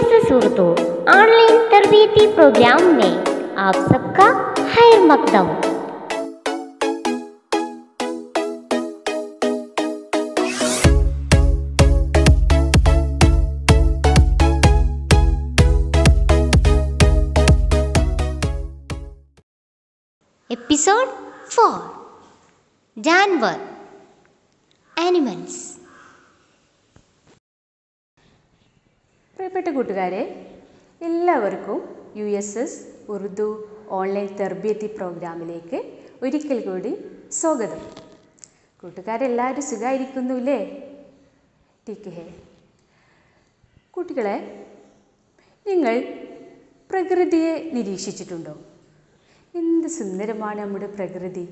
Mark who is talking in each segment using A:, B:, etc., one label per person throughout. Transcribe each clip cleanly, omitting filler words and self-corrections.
A: USS Urdu online तरबीती programme में आप सबका खैर मकदम। एपिसोड 4 जानवर एनिमल्स।
B: പ്രിയപ്പെട്ട കൂട്ടുകാരെ, എല്ലാവർക്കും USS ഉറുദു ഓൺലൈൻ തർബീയത്തി പ്രോഗ്രാമിലേക്ക് ഒരിക്കൽ കൂടി സ്വാഗതം. കൂട്ടുകാരെല്ലാവരും സുഖമായിരിക്കുന്നുല്ലേ? ടീക്ക് ഹേ. കുട്ടികളെ, നിങ്ങൾ പ്രകൃതിയെ നിരീക്ഷിച്ചിട്ടുണ്ടോ? എന്ത് സുന്ദരമാണ് നമ്മുടെ പ്രകൃതി.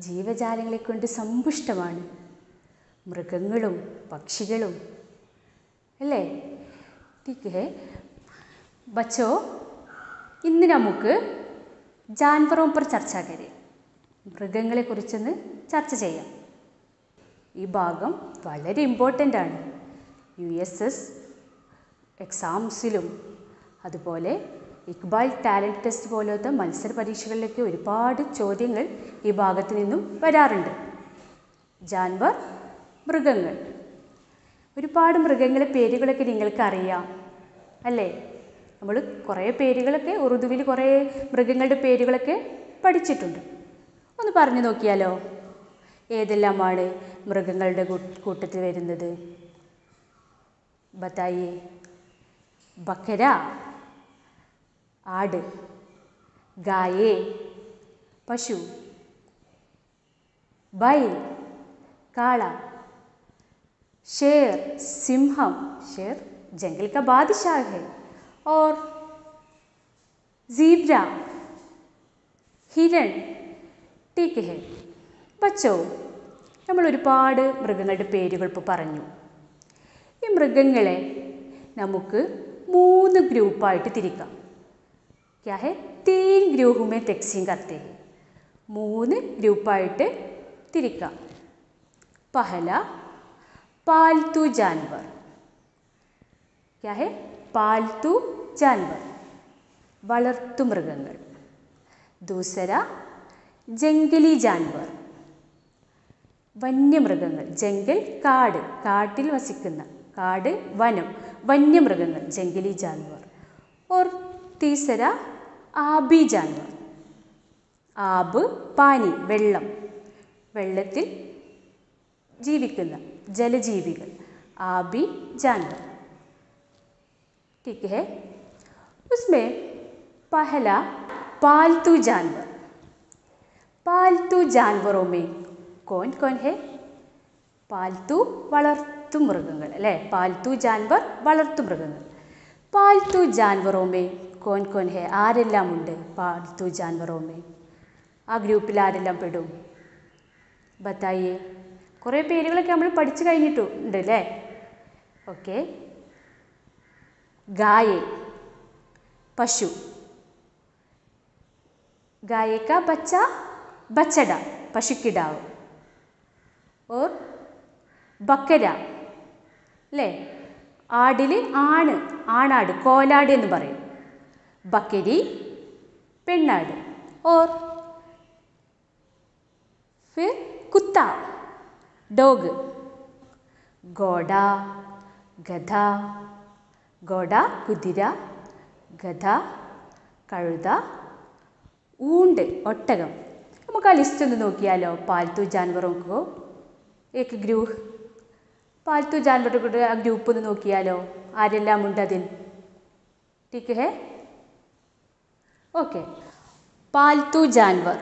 B: ജീവജാലങ്ങളെ കൊണ്ട് സമ്പുഷ്ടമാണ്. മൃഗങ്ങളും പക്ഷികളും അല്ലേ? ठीक है बच्चों, ഇന്ന് നമുക്ക് ജാൻവറോं पर ചർച്ച करें. മൃഗങ്ങളെ കുറിച്ചൊന്ന് ചർച്ച ചെയ്യാം. ഈ ഭാഗം വളരെ ഇമ്പോർട്ടൻ്റ് ആണ്. USS എക്സാംസിലും അതുപോലെ ഇക്ബാൽ ടാലൻറ്റ് ടെസ്റ്റ് പോലത്തെ മത്സര പരീക്ഷകളിലൊക്കെ ഒരുപാട് ചോദ്യങ്ങൾ ഈ ഭാഗത്ത് നിന്നും വരാറുണ്ട്. ജാൻവർ, മൃഗങ്ങൾ. ഒരുപാട് മൃഗങ്ങളെ പേരുകളൊക്കെ നിങ്ങൾക്കറിയാം അല്ലേ? നമ്മൾ കുറേ പേരുകളൊക്കെ ഉറുദുവിൽ കുറേ മൃഗങ്ങളുടെ പേരുകളൊക്കെ പഠിച്ചിട്ടുണ്ട്. ഒന്ന് പറഞ്ഞു നോക്കിയാലോ? ഏതെല്ലാമാണ് മൃഗങ്ങളുടെ കൂട്ടത്തിൽ വരുന്നത്? ബതായിയേ. ബക്കര, ആട്. ഗായേ, പശു. बैल, काला. शेर, सिंहम. शेर जंगल का बादशाह है. और ज़ीब्रा, हिरण. ठीक है बच्चों, നമ്മൾ ഒരുപാട് മൃഗങ്ങളുടെ പേരുകൾ ഇപ്പോൾ പറഞ്ഞു. ഈ മൃഗങ്ങളെ നമുക്ക് 3 ഗ്രൂപ്പായിട്ട് തിരിക്കാം. क्या है? 3 ग्रुप में तकसीम करते हैं. 3 ഗ്രൂപ്പായിട്ട് തിരിക്കാം. പഹല पालतू जानवर. क्या है? पालतू जानवर, വളർത്തു മൃഗങ്ങൾ. ദൂസര ജംഗലി ജാൻവർ, വന്യമൃഗങ്ങൾ. ജംഗൽ കാട്, കാട്ടിൽ വസിക്കുന്ന, കാട് വനം, വന്യമൃഗങ്ങൾ ജംഗലി ജാൻവർ. और तीसरा ആബി ജാൻവർ. ആബ് പാനി, വെള്ളം, വെള്ളത്തിൽ ജീവിക്കുന്ന ജലജീവികൾ. ആബി जानवर. ठीक है. उसमें पहला पालतू जानवर. पालतू जानवरों में कौन कौन है? पालतू വളർത്തു മൃഗങ്ങൾ അല്ലേ? പാൽത്തു ജാൻവർ, വളർത്തു മൃഗങ്ങൾ. പാൽത്തു ജാൻവറോ മേ കോൻ കോൻ ഹെ? ആരെല്ലാം ഉണ്ട് പാൽത്തു ജാൻവറോ മേ? ആ ഗ്രൂപ്പിൽ ആരെല്ലാം പെടും? ബത്തായിയേ. കുറേ പേരുകളൊക്കെ നമ്മൾ പഠിച്ചു കഴിഞ്ഞിട്ടുണ്ട് അല്ലേ? ഓക്കെ. ഗായേ, പശു. ഗായക ബച്ച, ബച്ചട, പശുക്കിടാവ്. ഓർ ബക്കര അല്ലേ? ആടിൽ ആണ്, ആണാട്, കോലാട് എന്ന് പറയും. ബക്കരി, പെണ്ണാട്. ഓർ ഫിർ കുത്ത, ഡോഗ്. ഗോഡ, ഗധ. ഗോഡ കുതിര, ഗധ കഴുത, ഊണ്ട് ഒട്ടകം. നമുക്ക് ആ ലിസ്റ്റ് ഒന്ന് നോക്കിയാലോ? പാൽത്തു ജാൻവറോക്കോ एक ഗ്രൂപ്പ്. പാൽത്തു ജാൻവറുകളുടെ ആ ഗ്രൂപ്പ് ഒന്ന് നോക്കിയാലോ? ആരെല്ലാം ഉണ്ട് അതിൽ? ठीक है. ഓക്കെ. പാൽത്തു ജാൻവർ,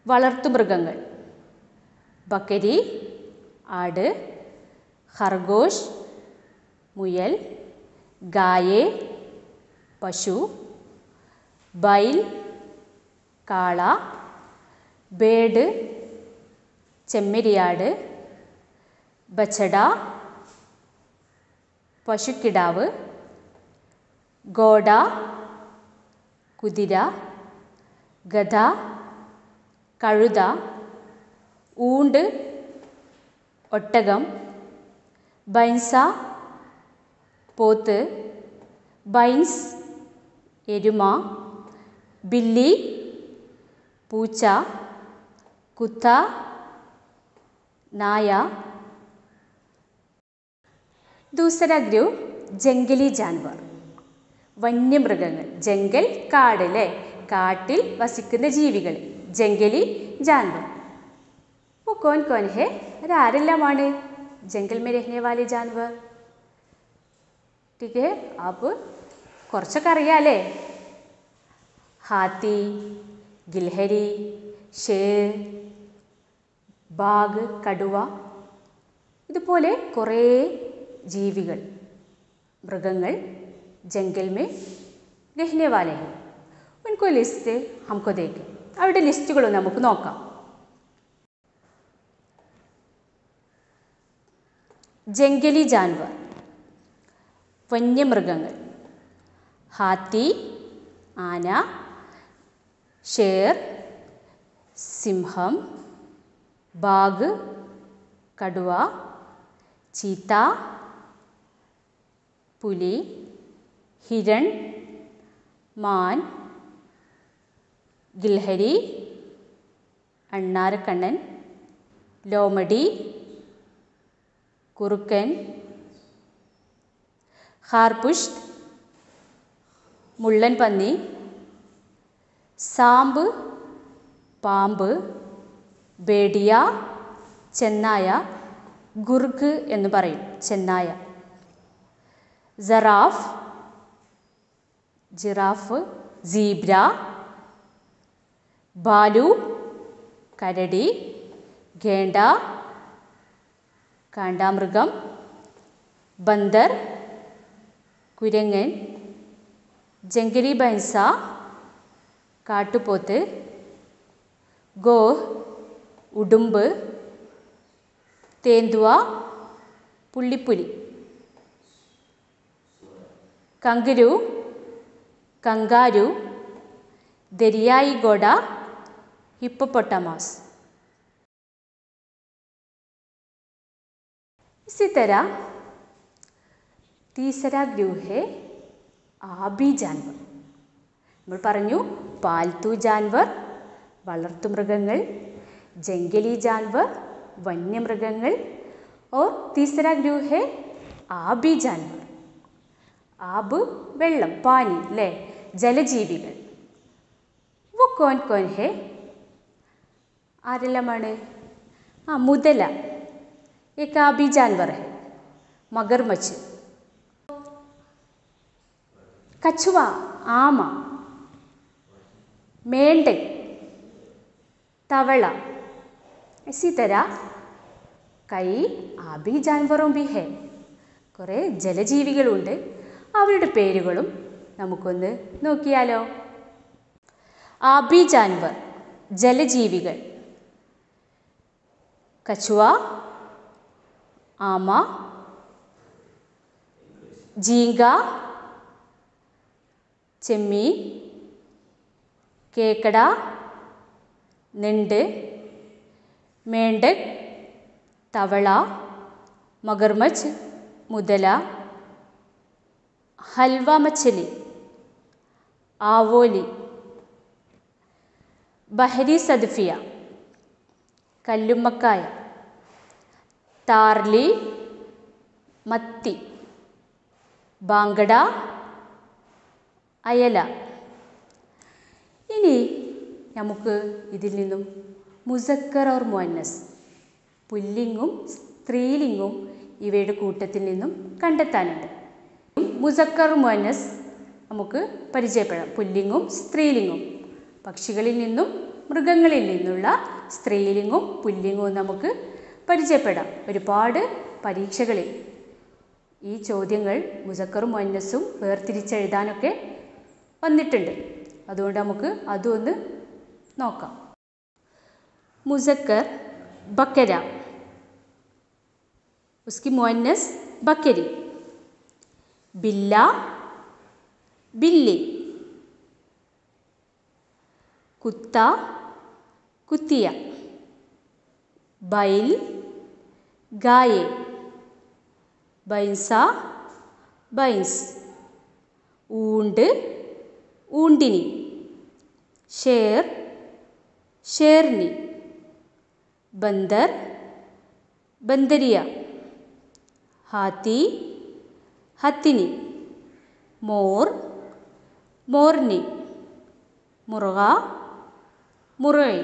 B: വളർത്തു മൃഗങ്ങൾ. ബക്കരി, ആട്. ഖർഗോഷ്, മുയൽ. ഗായേ, പശു. बैल, കാള. ബേഡ്, ചെമ്മരിയാട്. ബച്ചട, പശുക്കിടാവ്. ഗോഡ, കുതിര. ഗധ, കഴുത. ഊണ്ട്, ഒട്ടകം. ബൈൻസ, പോത്ത്, ബൈൻസ് എരുമ, बिल्ली പൂച്ച, കുത്ത നായ. दूसरा ग्रुप जंगली जानवर വന്യമൃഗങ്ങൾ. ജംഗൽ കാട് അല്ലേ, കാട്ടിൽ വസിക്കുന്ന ജീവികൾ ജംഗലി जानवर. वो कौन कौन है? ആരെല്ലാമാണ് जंगल में रहने वाले जानवर? ठीक है, आप കുറച്ചൊക്കെ അറിയാലേ. हाथी, गिलहरी, शेर, बाघ, കടുവ, ഇതുപോലെ കുറേ ജീവികൾ മൃഗങ്ങൾ जंगल में रहने वाले हैं. उनको लिस्ट हमको देखें. അവരുടെ ലിസ്റ്റുകൾ നമുക്ക് നോക്കാം. जंगली जानवर വന്യമൃഗങ്ങൾ. हाथी ആന, ഷേർ സിംഹം, ബാഘ് കടുവ, ചീത്ത പുലി, ഹിരൺ മാൻ, ഗിൽഹരി അണ്ണാരക്കണ്ണൻ, ലോമഡി കുറുക്കൻ, ഹാർപുഷ്ത് മുള്ളൻ പന്നി, സാമ്പ് പാമ്പ്, ബേഡിയ ചെന്നായ, ഗുർഗ് എന്ന് പറയും ചെന്നായ, സറാഫ് ജിറാഫ്, സീബ്ര, ബാലു കരടി, ഗേണ്ട കാണ്ടാമൃഗം, ബന്ദർ കുരങ്ങൻ, ജംഗലി ബൈൻസ കാട്ടുപോത്ത്, ഗോഹ് ഉടുമ്പ്, തേന്തുവ പുള്ളിപ്പുലി, कंगरू कंगारू, दरियाई घोड़ा हिप्पोपोटामस. इसी तरह तीसरा ग्रुप है आबी जानवर. നമ്മൾ പറഞ്ഞു പാൽത്തു ജാൻവർ വളർത്തുമൃഗങ്ങൾ, ജംഗലി ജാൻവർ വന്യമൃഗങ്ങൾ, और तीसरा ग्रुप है आबी जानवर. ആബ് വെള്ളം, പാനി അല്ലേ, ജലജീവികൾ. वो कौन कौन है? ആരെല്ലാമാണ്? മുതല एक आबी जानवर है. मगरमच्छ, कछुआ ആമ, मेंढक तवला. इसी तरह कई आबी जानवरों भी है. കുറേ ജലജീവികളുണ്ട്. അവരുടെ പേരുകളും നമുക്കൊന്ന് നോക്കിയാലോ. ആബി ജാൻവർ ജലജീവികൾ: കछुआ ആമ, झींगा ചെമ്മീൻ, കേക്കട ഞണ്ട്, മേണ്ടക് തവള, മഗർമച്ച് മുതല, ഹൽവ മछली ആവോലി, ബഹരി സദ്ഫിയ കല്ലുമ്മക്കായ, താർലി മത്തി, ബാങ്കട അയല. ഇനി നമുക്ക് ഇതിൽ നിന്നും മുസക്കർ ഓർ മുഅന്നസ് പുല്ലിംഗും സ്ത്രീലിംഗും ഇവയുടെ കൂട്ടത്തിൽ നിന്നും കണ്ടെത്താനുണ്ട്. മുസക്കർ മുഅന്നസ് നമുക്ക് പരിചയപ്പെടാം. പുല്ലിംഗും സ്ത്രീലിംഗും, പക്ഷികളിൽ നിന്നും മൃഗങ്ങളിൽ നിന്നുള്ള സ്ത്രീലിംഗവും പുല്ലിംഗവും നമുക്ക് പരിചയപ്പെടാം. ഒരുപാട് പരീക്ഷകളിൽ ഈ ചോദ്യങ്ങൾ മുസക്കറും മുഅന്നസും വേർതിരിച്ചെഴുതാനൊക്കെ വന്നിട്ടുണ്ട്. അതുകൊണ്ട് നമുക്ക് അതൊന്ന് നോക്കാം. മുസക്കർ ബക്കര, उसकी मुअन्नस बकरी, बिल्ला बिल्ली, कुत्ता कुतिया, बैल गाय, भैंसा ഭൈൻസ്. ഊണ്ട് ഊണ്ടിനി. ഷേർ ഷേർനി. ബന്ദർ ബന്ദരിയ. ഹാത്തി ഹത്തിനി. മോർ മോർനി. മുറുക മുറുകൈ.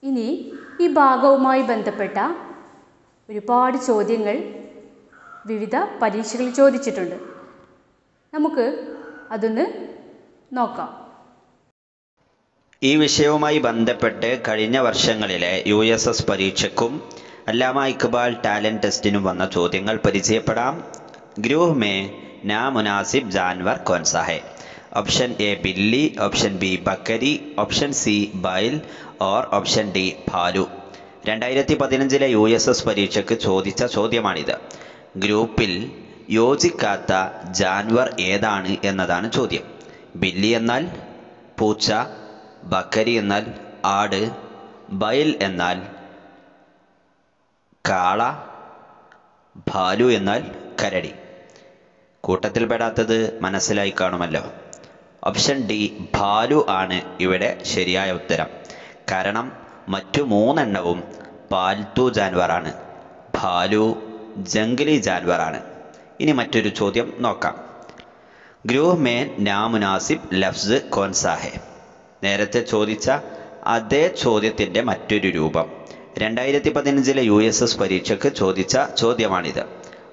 B: ഇനി ഈ ഭാഗവുമായി ബന്ധപ്പെട്ട ഒരുപാട് ചോദ്യങ്ങൾ വിവിധ പരീക്ഷകളിൽ ചോദിച്ചിട്ടുണ്ട്. നമുക്ക് അതൊന്ന് നോക്കാം.
C: ഈ വിഷയവുമായി ബന്ധപ്പെട്ട് കഴിഞ്ഞ വർഷങ്ങളിലെ USS പരീക്ഷയ്ക്കും അല്ലാമ ഇക്ബാൽ ടാലൻറ്റ് ടെസ്റ്റിനും വന്ന ചോദ്യങ്ങൾ പരിചയപ്പെടാം. ഗ്രൂഹ് മേ നാമുനാസിബ് ജാൻവർ കോൻസാ ഹെ? ഓപ്ഷൻ എ ബില്ലി, ഓപ്ഷൻ ബി ബക്കരി, ഓപ്ഷൻ സി ബൈൽ ഓർ ഓപ്ഷൻ ഡി ഭാലു. 2015 USS പരീക്ഷയ്ക്ക് ചോദിച്ച ചോദ്യമാണിത്. ഗ്രൂപ്പിൽ യോജിക്കാത്ത ജാൻവർ ഏതാണ് എന്നതാണ് ചോദ്യം. ബില്ലി എന്നാൽ പൂച്ച, ബക്കരി എന്നാൽ ആട്, ബൈൽ എന്നാൽ കാള, ഭാലു എന്നാൽ കരടി. കൂട്ടത്തിൽപ്പെടാത്തത് മനസ്സിലായി കാണുമല്ലോ. ഓപ്ഷൻ ഡി ഭാലു ആണ് ഇവിടെ ശരിയായ ഉത്തരം. കാരണം മറ്റു 3 എണ്ണവും പാൽത്തു ജാൻവറാണ്. ഭാലു ജംഗലി ജാൻവറാണ്. ഇനി മറ്റൊരു ചോദ്യം നോക്കാം. ഗ്രൂഹ് മേ നാമുനാസിബ് ലഫ്സ് കോൻസാ ഹെ? നേരത്തെ ചോദിച്ച അതേ ചോദ്യത്തിൻ്റെ മറ്റൊരു രൂപം. 2015 USS പരീക്ഷയ്ക്ക് ചോദിച്ച ചോദ്യമാണിത്.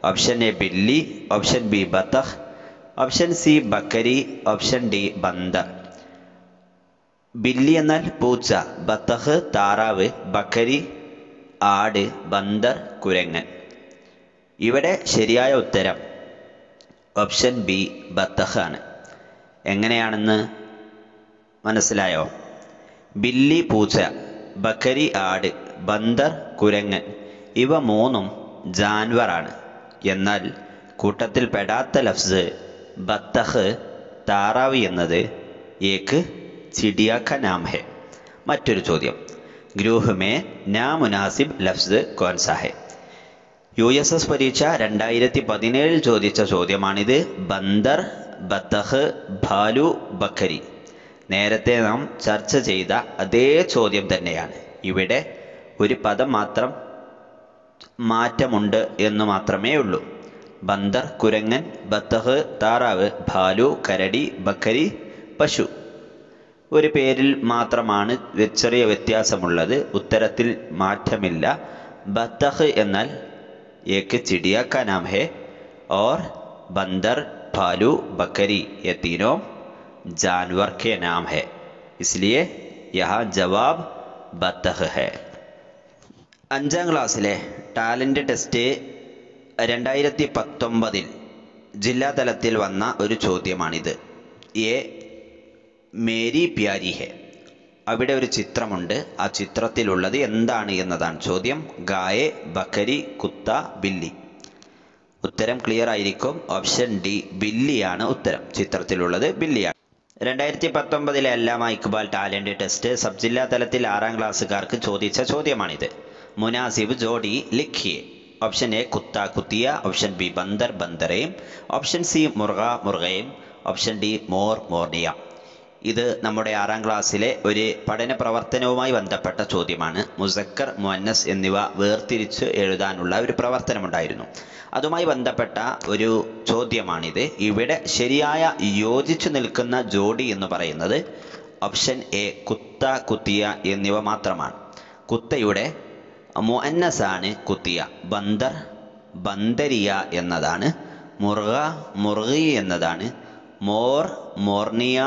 C: ഓപ്ഷൻ എ ബില്ലി, ഓപ്ഷൻ ബി ബത്തഖ്, ഓപ്ഷൻ സി ബക്കരി, ഓപ്ഷൻ ഡി ബന്ദർ. ബില്ലി എന്നാൽ പൂച്ച, ബത്തഖ് താറാവ്, ബക്കരി ആട്, ബന്ദർ കുരങ്ങൻ. ഇവിടെ ശരിയായ ഉത്തരം ഓപ്ഷൻ ബി ബത്തഖ് ആണ്. എങ്ങനെയാണെന്ന് മനസ്സിലായോ? ബില്ലി പൂച്ച, ബക്കരി ആട്, ബന്ദർ കുരങ്ങൻ ഇവ 3ഉം ജാൻവറാണ്. എന്നാൽ കൂട്ടത്തിൽ പെടാത്ത ലഫ്സ് ബത്തഖ് താറാവ് എന്നത് ഏക്ക് ചിടിയ ക നാം ഹെ. മറ്റൊരു ചോദ്യം. ഗ്രൂഹ് മേ നാമുനാസിബ് ലഫ്സ് കോൻസാ ഹെ? USS പരീക്ഷ 2017 ചോദിച്ച ചോദ്യമാണിത്. ബന്ദർ, ബത്തഖ്, ഭാലു, ബക്കരി. നേരത്തെ നാം ചർച്ച ചെയ്ത അതേ ചോദ്യം തന്നെയാണ്. ഇവിടെ ഒരു പദം മാത്രം മാറ്റമുണ്ട് എന്ന് മാത്രമേ ഉള്ളൂ. ബന്ദർ കുരങ്ങൻ, ബത്തഖ് താറാവ്, ഭാലു കരടി, ബക്കരി പശു. ഒരു പേരിൽ മാത്രമാണ് ചെറിയ വ്യത്യാസമുള്ളത്. ഉത്തരത്തിൽ മാറ്റമില്ല. ബത്തഖ് എന്നാൽ एक चिड़िया का नाम है और बंदर, भालू, बकरी ये तीनों जानवर के नाम है. इसलिए यहाँ जवाब बतख है. 5ാം ക്ലാസ്സിലെ ടാലൻറ്റ് ടെസ്റ്റ് 2019 ജില്ലാ തലത്തിൽ വന്ന ഒരു ചോദ്യമാണിത്. എ മേരി പ്യാരി ഹെ. അവിടെ ഒരു ചിത്രമുണ്ട്. ആ ചിത്രത്തിലുള്ളത് എന്താണ് എന്നതാണ് ചോദ്യം. ഗായ്, ബക്കരി, കുത്ത, ബില്ലി. ഉത്തരം ക്ലിയർ ആയിരിക്കും. ഓപ്ഷൻ ഡി ബില്ലിയാണ് ഉത്തരം. ചിത്രത്തിലുള്ളത് ബില്ലിയാണ്. 2019 അല്ലാമ ഇക്ബാൽ ടാലൻറ്റ് ടെസ്റ്റ് സബ് ജില്ലാ തലത്തിൽ 6ാം ക്ലാസ്സുകാർക്ക് ചോദിച്ച ചോദ്യമാണിത്. മുനാസിബ് ജോഡി ലിഖിയെ. ഓപ്ഷൻ എ കുത്ത കുത്തിയ, ഓപ്ഷൻ ബി ബന്ദർ ബന്ദറേം, ഓപ്ഷൻ സി മുർഗ മുർഗയും, ഓപ്ഷൻ ഡി മോർ മോർണിയ. ഇത് നമ്മുടെ 6ാം ക്ലാസ്സിലെ ഒരു പഠന പ്രവർത്തനവുമായി ബന്ധപ്പെട്ട ചോദ്യമാണ്. മുസക്കർ, മുഅന്നസ് എന്നിവ വേർതിരിച്ച് എഴുതാനുള്ള ഒരു പ്രവർത്തനമുണ്ടായിരുന്നു. അതുമായി ബന്ധപ്പെട്ട ഒരു ചോദ്യമാണിത്. ഇവിടെ ശരിയായ യോജിച്ചു നിൽക്കുന്ന ജോഡി എന്ന് പറയുന്നത് ഓപ്ഷൻ എ കുത്ത കുത്തിയ എന്നിവ മാത്രമാണ്. കുത്തയുടെ മുഅന്നസാണ് കുത്തിയ. ബന്ദർ ബന്ദരിയ എന്നതാണ്. മുർഗ മുർഗി എന്നതാണ്. മോർ മോർണിയ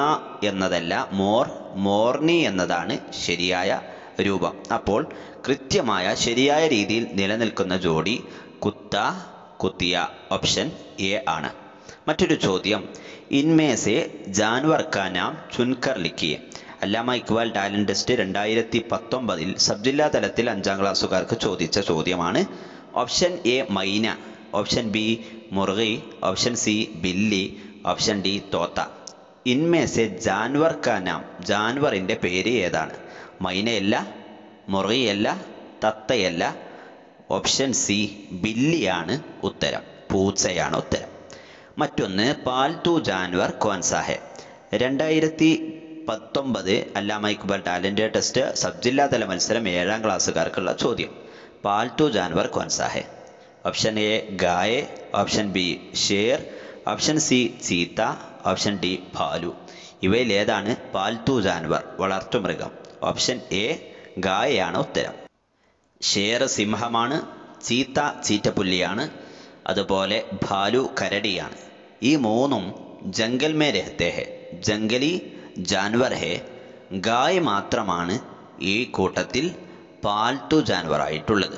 C: എന്നതല്ല, മോർ മോർണി എന്നതാണ് ശരിയായ രൂപം. അപ്പോൾ കൃത്യമായ ശരിയായ രീതിയിൽ നിലനിൽക്കുന്ന ജോഡി കുത്ത കുത്തിയ ഓപ്ഷൻ എ ആണ്. മറ്റൊരു ചോദ്യം. ഇൻമേ സെ ജാൻവർ കാ നാം ചുൻകർ ലിഖിയെ. അല്ലാമ ഇക്ബാൽ ടാലൻറ്റ് ടെസ്റ്റ് 2019 സബ് ജില്ലാ തലത്തിൽ 5ാം ക്ലാസ്സുകാർക്ക് ചോദിച്ച ചോദ്യമാണ്. ഓപ്ഷൻ എ മൈന, ഓപ്ഷൻ ബി മുർഗി, ഓപ്ഷൻ സി ബില്ലി, ഓപ്ഷൻ ഡി തോത്ത. ഇൻമേ സെ ജാൻവർ കാ നാം. ജാൻവറിൻ്റെ പേര് ഏതാണ്? മൈനയല്ല, മുർഗിയല്ല, തത്തയല്ല. ഓപ്ഷൻ സി ബില്ലിയാണ് ഉത്തരം. പൂച്ചയാണ് ഉത്തരം. മറ്റൊന്ന് പാൽത്തു ജാൻവർ കോൻസാ ഹെ. 2019 അല്ലാമ ഇക്ബാൽ ടാലന്റ് ടെസ്റ്റ് സബ് ജില്ലാതല മത്സരം 7ാം ക്ലാസ്സുകാർക്കുള്ള ചോദ്യം. പാൽത്തു ജാൻവർ കോൻസാ ഹെ? ഓപ്ഷൻ എ ഗായ്, ഓപ്ഷൻ ബി ഷേർ, ഓപ്ഷൻ സി ചീത്ത, ഓപ്ഷൻ ഡി ഭാലു. ഇവയിൽ ഏതാണ് പാൽത്തു ജാൻവർ, വളർത്തുമൃഗം? ഓപ്ഷൻ എ ഗായയാണ് ഉത്തരം. ഷേർ സിംഹമാണ്, ചീത്ത ചീറ്റപ്പുല്ലിയാണ്, അതുപോലെ ഭാലു കരടിയാണ്. ഈ മൂന്നും ജംഗൽ മേ രഹത്തെ ഹെ, ജംഗലി ജാൻവർ ഹെ. ഗായ് മാത്രമാണ് ഈ കൂട്ടത്തിൽ പാൽത്തു ജാൻവറായിട്ടുള്ളത്.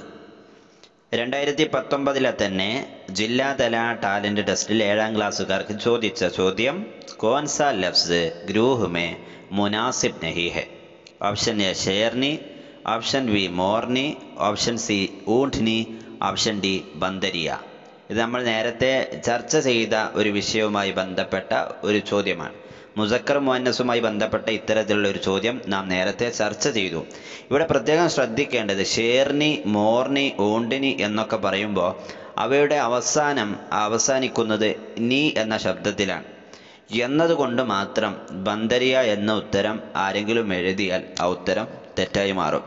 C: 2019 തന്നെ ജില്ലാതല ടാലന്റ് ടെസ്റ്റിൽ 7ാം ക്ലാസ്സുകാർക്ക് ചോദിച്ച ചോദ്യം കോൻസാ ലഫ്സ് ഗ്രൂഹ് മേ മുനാസിബ് നഹി ഹെ? ഓപ്ഷൻ എ ഷേർനി, ഓപ്ഷൻ ബി മോർനി, ഓപ്ഷൻ സി ഊണ്ഠ്നി, ഓപ്ഷൻ ഡി ബന്ദരിയ. ഇത് നമ്മൾ നേരത്തെ ചർച്ച ചെയ്ത ഒരു വിഷയവുമായി ബന്ധപ്പെട്ട ഒരു ചോദ്യമാണ്. മുസക്കർ മുഅന്നസുമായി ബന്ധപ്പെട്ട ഇത്തരത്തിലുള്ള ഒരു ചോദ്യം നാം നേരത്തെ ചർച്ച ചെയ്തു. ഇവിടെ പ്രത്യേകം ശ്രദ്ധിക്കേണ്ടത് ഷേർനി, മോർനി, ഊണ്ഠ്നി എന്നൊക്കെ പറയുമ്പോൾ അവയുടെ അവസാനിക്കുന്നത് നീ എന്ന ശബ്ദത്തിലാണ് എന്നതുകൊണ്ട് മാത്രം ബന്ദരിയ എന്ന ഉത്തരം ആരെങ്കിലും എഴുതിയാൽ ആ ഉത്തരം തെറ്റായി മാറും.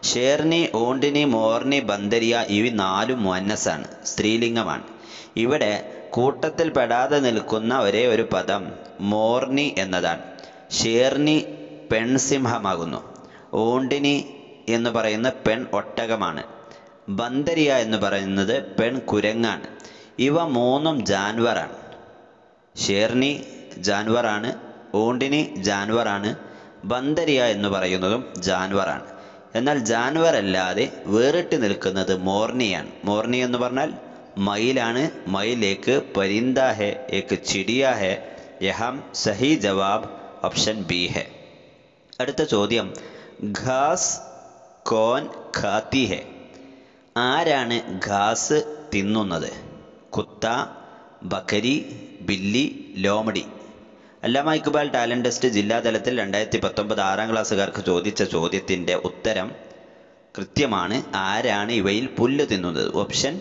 C: ഷേർനി, ഊണ്ഠ്നി, മോർനി, ബന്ദരിയ ഇവ 4 മുഅന്നസാണ്, സ്ത്രീലിംഗമാണ്. ഇവിടെ കൂട്ടത്തിൽ പെടാതെ നിൽക്കുന്ന ഒരേ ഒരു പദം മോർനി എന്നതാണ്. ഷേർനി പെൺസിംഹമാകുന്നു, ഊണ്ഠ്നി എന്ന് പറയുന്ന പെൺ ഒട്ടകമാണ്, ബന്ദരിയ എന്ന് പറയുന്നത് പെൺ കുരങ്ങാണ്. ഇവ 3ഉം ജാൻവറാണ്. ഷേർനി ജാൻവറാണ്, ഊണ്ഠ്നി ജാൻവറാണ്, ബന്ദരിയ എന്ന് പറയുന്നതും ജാൻവറാണ്. എന്നാൽ ജാൻവർ അല്ലാതെ വേറിട്ട് നിൽക്കുന്നത് മോർനിയാണ്. മോർനി എന്ന് പറഞ്ഞാൽ മയിലാണ്. മയിലേക്ക് പരിന്ദാ ഹെ, ഏക്ക് ചിടിയ ഹെ. യഹം സഹി ജവാബ് ഓപ്ഷൻ ബി ഹെ. അടുത്ത ചോദ്യം ഘാസ് കോൻ ഖാത്തി ഹെ? ആരാണ് ഘാസ് തിന്നുന്നത്? കുത്ത, ബക്കരി, ബില്ലി, ലോമഡി. അല്ലാമ ഇക്ബാൽ ടാലന്റ് ടെസ്റ്റ് ജില്ലാതലത്തിൽ 2019 6ാം ക്ലാസ്സുകാർക്ക് ചോദിച്ച ചോദ്യത്തിൻ്റെ ഉത്തരം കൃത്യമാണ്. ആരാണ് ഇവയിൽ പുല്ല് തിന്നുന്നത്? ഓപ്ഷൻ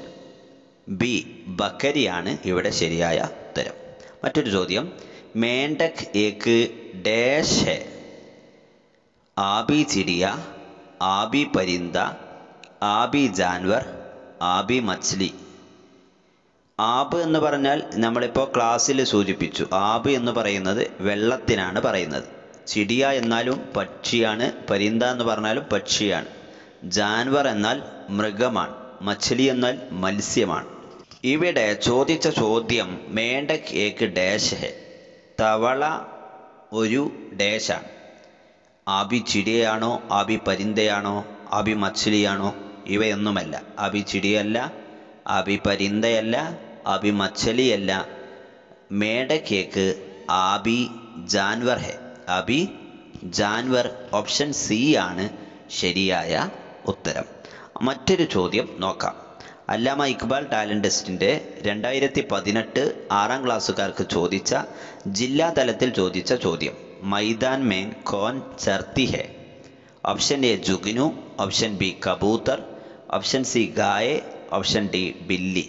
C: ബി ബക്കരിയാണ് ഇവിടെ ശരിയായ ഉത്തരം. മറ്റൊരു ചോദ്യം മേണ്ടക് ഏക്ക് ഡാഷ് ഹെ? ആബി ചിടിയ, ആബി പരിന്ദ, ആബി ജാൻവർ, ആബി മച്ച്ലി. ആബ് എന്ന് പറഞ്ഞാൽ നമ്മളിപ്പോൾ ക്ലാസ്സിൽ സൂചിപ്പിച്ചു. ആബ് എന്ന് പറയുന്നത് വെള്ളത്തിനാണ് പറയുന്നത്. ചിടിയ എന്നാലും പക്ഷിയാണ്, പരിന്ദ എന്ന് പറഞ്ഞാലും പക്ഷിയാണ്, ജാൻവർ എന്നാൽ മൃഗമാണ്, മച്ച്ലി എന്നാൽ മത്സ്യമാണ്. ഇവിടെ ചോദിച്ച ചോദ്യം മേണ്ടക് ഏക്ക് ഡാഷ് ഹെ? തവള ഒരു ഡാഷാണ്. ആബി ചിടിയാണോ, ആബി പരിന്തയാണോ, ആബി മച്ച്ലിയാണോ? ഇവയൊന്നുമല്ല. ആബി ചിടിയല്ല, ആബി പരിന്തയല്ല, ആബി മച്ഛലിയല്ല. മേണ്ടക് ഏക്ക് ആബി ജാൻവർ ഹെ. ആബി ജാൻവർ ഓപ്ഷൻ സി ആണ് ശരിയായ ഉത്തരം. മറ്റൊരു ചോദ്യം നോക്കാം. അല്ലാമ ഇക്ബാൽ ടാലന്റ് ടെസ്റ്റിൻ്റെ 2018 6ാം ക്ലാസ്സുകാർക്ക് ചോദിച്ച ജില്ലാതലത്തിൽ ചോദിച്ച ചോദ്യം മൈദാൻ മേൻ കോൻ ചർത്തി ഹെ? ഓപ്ഷൻ എ ജുഗ്നു, ഓപ്ഷൻ ബി കബൂത്തർ, ഓപ്ഷൻ സി ഗായ്, ഓപ്ഷൻ ഡി ബില്ലി.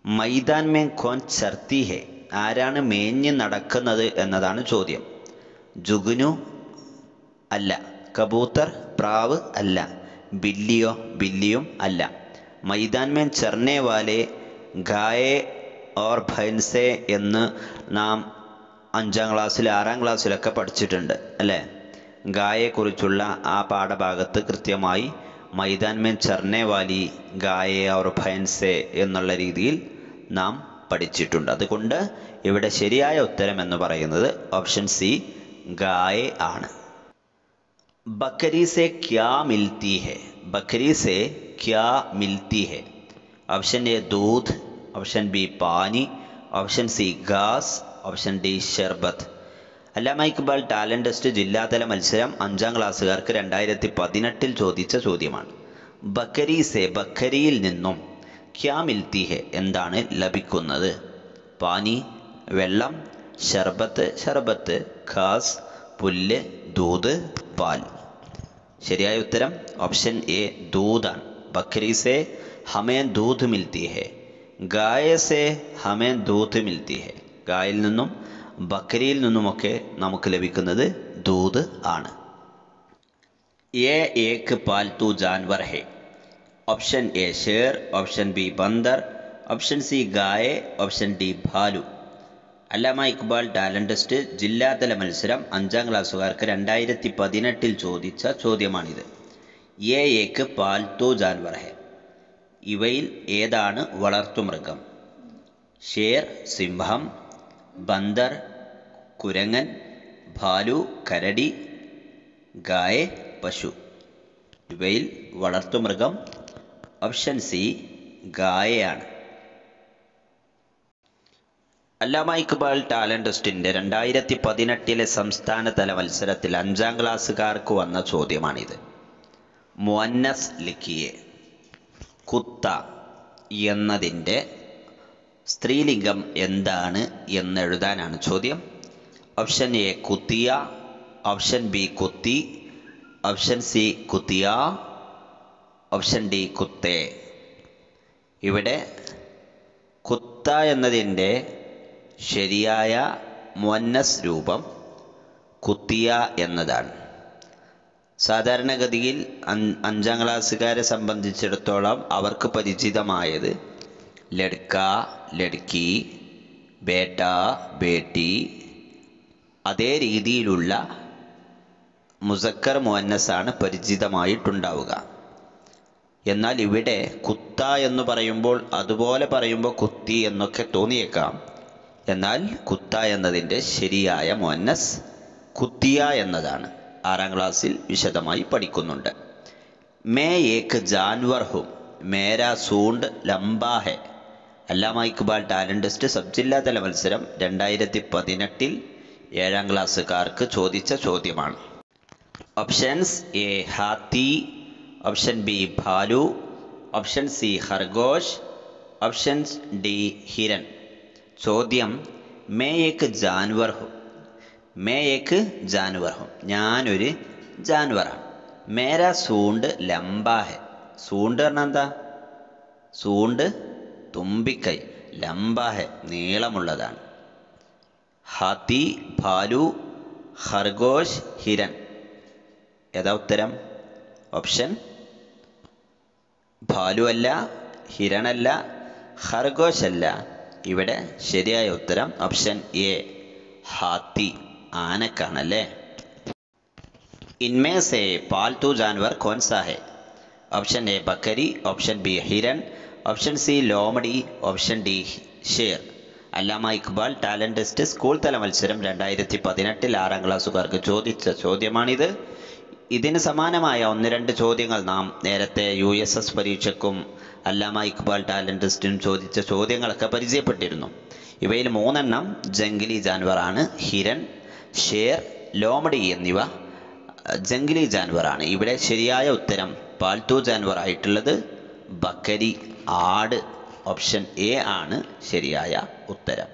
C: മൈദാൻ മേൻ കോൻ ചർത്തി ഹെ? ആരാണ് മേഞ്ഞ് നടക്കുന്നത് എന്നതാണ് ചോദ്യം. ജുഗ്നു അല്ല, കബൂത്തർ പ്രാവ് അല്ല, ബില്ലിയോ ബില്ലിയും അല്ല. മൈദാൻ മേൻ ചർനെ വാലെ ഗായേ ഓർ ഭൈൻസെ എന്ന് നാം 5ാം ക്ലാസ്സിൽ 6ാം ക്ലാസ്സിലൊക്കെ പഠിച്ചിട്ടുണ്ട് അല്ലേ? ഗായെക്കുറിച്ചുള്ള ആ പാഠഭാഗത്ത് കൃത്യമായി മൈദാൻ മേൻ ചർനെ വാലി ഗായേ ഓർ ഭൈൻസെ എന്നുള്ള രീതിയിൽ നാം പഠിച്ചിട്ടുണ്ട്. അതുകൊണ്ട് ഇവിടെ ശരിയായ ഉത്തരം എന്ന് പറയുന്നത് ഓപ്ഷൻ സി ഗായേ ആണ്. बकरी से क्या मिलती है? बकरी से क्या मिलती है? ऑप्शन ए दूध, ऑप्शन बी पानी, ऑप्शन सी घास, ऑप्शन डी शरबत. അല്ലാമ ഇക്ബാൽ ടാലന്റ് ടെസ്റ്റ് ജില്ലാതല മത്സരം 5ാം ക്ലാസ്സുകാർക്ക് 2018 ചോദിച്ച ചോദ്യമാണ്. ബക്കരീസെ ബക്കരിയിൽ നിന്നും ക്യാ മിൽത്തി ഹെ എന്താണ് ലഭിക്കുന്നത്? പാനി വെള്ളം, ഷർബത്ത് ഷർബത്ത്, ഖാസ് പുല്ല്, ദൂത് പാൽ. ശരിയായ ഉത്തരം ഓപ്ഷൻ എ ദൂതാണ്. ബക്കരി സെ ഹമേ ദൂത് മിൽത്തി ഹെ. ഗായ സെ ഹമേ ദൂത് മിൽത്തി ഹെ. ഗായിൽ നിന്നും ബക്കരിയിൽ നിന്നുമൊക്കെ നമുക്ക് ലഭിക്കുന്നത് ദൂത് ആണ്. യേ ഏക് പാൽത്തു ജാൻവർ ഹെ. ഓപ്ഷൻ എ ഷേർ, ഓപ്ഷൻ ബി ബന്ദർ, ഓപ്ഷൻ സി ഗായ, ഓപ്ഷൻ ഡി ഭാലു. അല്ലാമ ഇക്ബാൽ ടാലന്റ് ടെസ്റ്റ് ജില്ലാതല മത്സരം 5ാം ക്ലാസ്സുകാർക്ക് 2018 ചോദിച്ച ചോദ്യമാണിത്. യേ ഏക് പാൽത്തു ജാൻവർ ഹെ. ഇവയിൽ ഏതാണ് വളർത്തുമൃഗം? ഷേർ സിംഹം, ബന്ദർ കുരങ്ങൻ, ഭാലു കരടി, ഗായ പശു. ഇവയിൽ വളർത്തുമൃഗം ഓപ്ഷൻ സി ഗായയാണ്. അല്ലാമ ഇക്ബാൽ ടാലന്റ് ടെസ്റ്റിൻ്റെ 2018 സംസ്ഥാനതല മത്സരത്തിൽ 5ാം ക്ലാസ്സുകാർക്ക് വന്ന ചോദ്യമാണിത്. മുഅന്നസ് ലിഖിയെ. കുത്ത എന്നതിൻ്റെ സ്ത്രീലിംഗം എന്താണ് എന്നെഴുതാനാണ് ചോദ്യം. ഓപ്ഷൻ എ കുത്തിയ, ഓപ്ഷൻ ബി കുത്തി, ഓപ്ഷൻ സി കുത്തിയ, ഓപ്ഷൻ ഡി കുത്തേ. ഇവിടെ കുത്ത എന്നതിൻ്റെ ശരിയായ മുഅന്നസ് രൂപം കുത്തിയ എന്നതാണ്. സാധാരണഗതിയിൽ 5ാം ക്ലാസ്സുകാരെ സംബന്ധിച്ചിടത്തോളം അവർക്ക് പരിചിതമായത് ലഡ്ക, ലഡ്കി, ബേട്ട, ബേട്ടി, അതേ രീതിയിലുള്ള മുസക്കർ മുഅന്നസാണ് പരിചിതമായിട്ടുണ്ടാവുക. എന്നാൽ ഇവിടെ കുത്ത എന്ന് പറയുമ്പോൾ അതുപോലെ പറയുമ്പോൾ കുത്തി എന്നൊക്കെ തോന്നിയേക്കാം. എന്നാൽ കുത്ത എന്നതിൻ്റെ ശരിയായ മുഅന്നസ് കുത്തിയ എന്നതാണ്. 6ാം ക്ലാസ്സിൽ വിശദമായി പഠിക്കുന്നുണ്ട്. മേ ഏക് ജാൻവർ ഹും, മേരാ സൂണ്ട് ലംബാ ഹെ. അല്ലാമ ഇക്ബാൽ ടാലന്റ് ടെസ്റ്റ് സബ് ജില്ലാതല മത്സരം 2018 7ാം ക്ലാസ്സുകാർക്ക് ചോദിച്ച ചോദ്യമാണ്. ഓപ്ഷൻസ് എ ഹാത്തി, ഓപ്ഷൻ ബി ഭാലു, ഓപ്ഷൻ സി ഖർഗോഷ്, ഓപ്ഷൻ ഡി ഹിരൺ. ചോദ്യം മേ ഏക് ജാൻവർ ഹും. മേ ഏക് ജാൻവർ ഹും, ഞാനൊരു ജാൻവറാണ്. മേരാ സൂണ്ട് ലംബാ ഹെ. സൂണ്ട് പറഞ്ഞാൽ എന്താ? സൂണ്ട് തുമ്പിക്കൈ, ലംബാ ഹെ നീളമുള്ളതാണ്. ഹാത്തി, ഭാലു, ഖർഗോഷ്, ഹിരൺ. ഏതാ ഉത്തരം? ഓപ്ഷൻ ഭാലു അല്ല, ഹിരണല്ല, ഖർഗോഷ് അല്ല. ഇവിടെ ശരിയായ ഉത്തരം ഓപ്ഷൻ എ ഹാത്തി, ആനക്കാണല്ലേ. ഇൻമേ സേ പാൽത്തു ജാൻവർ കോൻ സാ ഹെ? ഓപ്ഷൻ എ ബക്കരി, ഓപ്ഷൻ ബി ഹിരൺ, ഓപ്ഷൻ സി ലോമഡി, ഓപ്ഷൻ ഡി ഷേർ. Allama Iqbal talent test school തല മത്സരം 2018 6ാം ക്ലാസ്സുകാർക്ക് ചോദിച്ച ചോദ്യമാണിത്. ഇതിന് സമാനമായ 1-2 ചോദ്യങ്ങൾ നാം നേരത്തെ USS പരീക്ഷയ്ക്കും അല്ലാമ ഇക്ബാൽ ടാലന്റ് ടെസ്റ്റിനും ചോദിച്ച ചോദ്യങ്ങളൊക്കെ പരിചയപ്പെട്ടിരുന്നു. ഇവയിൽ 3 എണ്ണം ജംഗലി ജാൻവറാണ്. ഹിരൺ, ഷേർ, ലോമഡി എന്നിവ ജംഗലി ജാൻവറാണ്. ഇവിടെ ശരിയായ ഉത്തരം പാൽത്തു ജാൻവർ ആയിട്ടുള്ളത് ബക്കരി, ആട്. ഓപ്ഷൻ എ ആണ് ശരിയായ ഉത്തരം.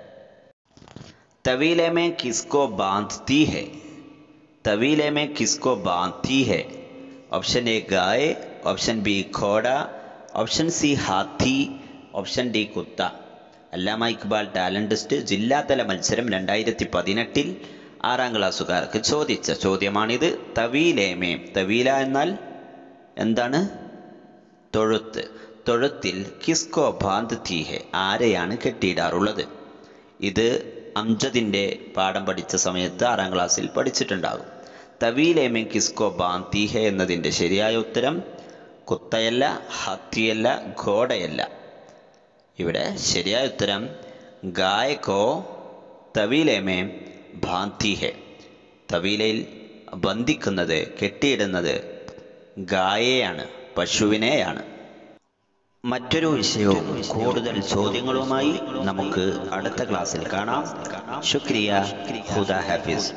C: തവീലെ മേ കിസ്കോ ബാന്ധത്തി ഹെ. तवीले में किसको बांधती है? ऑप्शन ए गाय, ऑप्शन बी घोड़ा, ऑप्शन सी हाथी, ऑप्शन डी कुत्ता. അല്ലാമ ഇക്ബാൽ ടാലന്റ് ടെസ്റ്റ് ജില്ലാതല മത്സരം 2018 6ാം ക്ലാസ്സുകാർക്ക് ചോദിച്ച ചോദ്യമാണിത്. തവീലേമേ. തവീല എന്നാൽ എന്താണ്? തൊഴുത്ത്. തൊഴുത്തിൽ കിസ്കോ ബാന്ധത്തി ഹെ, ആരെയാണ് കെട്ടിയിടാറുള്ളത്? ഇത് അംജദിൻ്റെ പാഠം പഠിച്ച സമയത്ത് 6ാം ക്ലാസ്സിൽ പഠിച്ചിട്ടുണ്ടാകും. തവീലേമേ കിസ്കോ ബാന്ധത്തി ഹെ എന്നതിൻ്റെ ശരിയായ ഉത്തരം കുത്തയല്ല, ഹത്തിയല്ല, ഘോടയല്ല. ഇവിടെ ശരിയായ ഉത്തരം ഗായക്കോ തവീലേമേ ബാന്ധത്തി ഹെ. തവീലയിൽ ബന്ധിക്കുന്നത്, കെട്ടിയിടുന്നത് ഗായയാണ്, പശുവിനെയാണ്. മറ്റൊരു വിഷയവും കൂടുതൽ ചോദ്യങ്ങളുമായി നമുക്ക് അടുത്ത ക്ലാസ്സിൽ കാണാം. ശുക്രിയ. ഖുദാ ഹാഫിസ്.